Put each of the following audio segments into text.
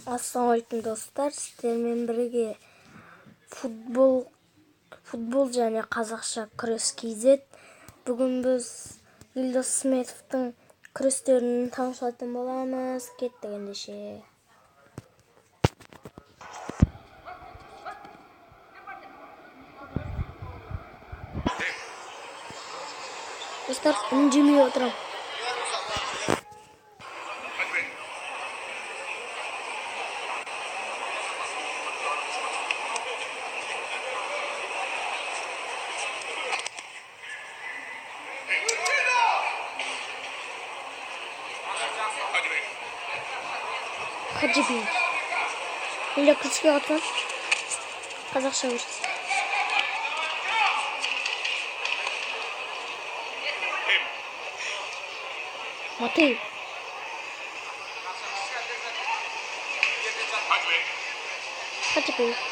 Ассалаумалейкум достар, сіздермен бірге футбол және қазақша күрес KZ. Бүгін біз Елдос Сметовтың күрестерін тамашалайтын боламыз. Кеттік ендеше. Достар, үндемей отырам. Hadi bir. Şimdi küçük atın. Қазақша күрес. Матей. Hadi bir.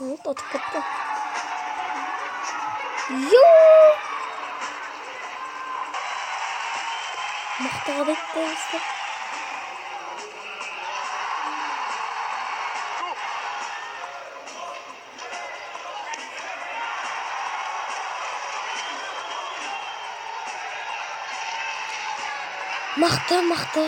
Вот, открыто. Йооо! Мақтаға бетті өсті. Мақта.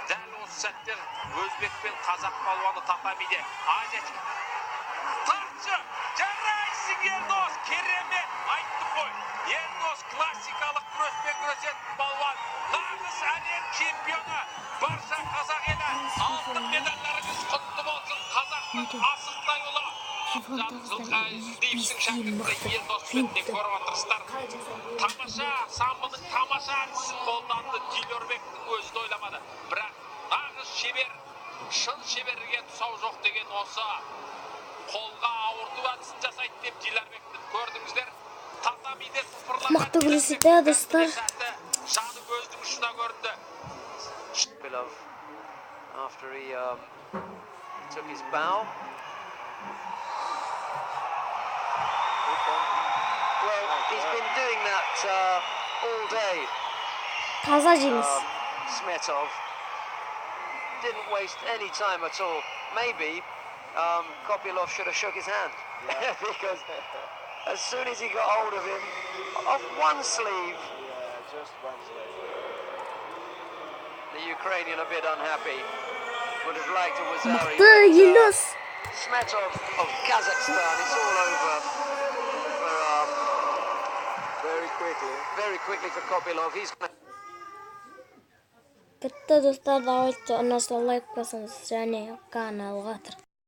Дәл осы сәттер Өзбек пен Қазақ балуаны татамиде. Азия. Тартшы! Жарайсың Елдос! Керемет! Айттым ғой. Елдос классикалық күреспен күресетін балуан. Нағыз әлем чемпионы. Барша қазақ елі. Алтын медальдарыңыз құтты болсын. Қазақтың асықтай ұлы. Жылға іздейсің шәкіртті Елдос Сметовтен көріп отырсыздар. Тамаша, самбының тамаша әдісін қолданды. Дилербектің өзі де ойламады. Бірақ нағыз шебер, шын шеберге тұсау жоқ деген осы. Қолға ауырту әдісін жасайды деп Дилербектің көрдіңіздер. Татамиде сыпырлаған Мықты күреседі, достар. жаны көздің ұшына көрінді. After he took his bow. Well, he's been doing that all day. Таза жеңіс. Smetov didn't waste any time at all. Maybe Kopylov should have shook his hand. Yeah. Because as soon as he got hold of him, off one sleeve. Yeah, just one sleeve. The Ukrainian a bit unhappy. Would have liked a Wazari. Мықты Елдос. Smetov of Kazakhstan. It's all over for very quickly for Kopylov. He's Бітті достар, давайте ұнаса лайк басыңыз және каналға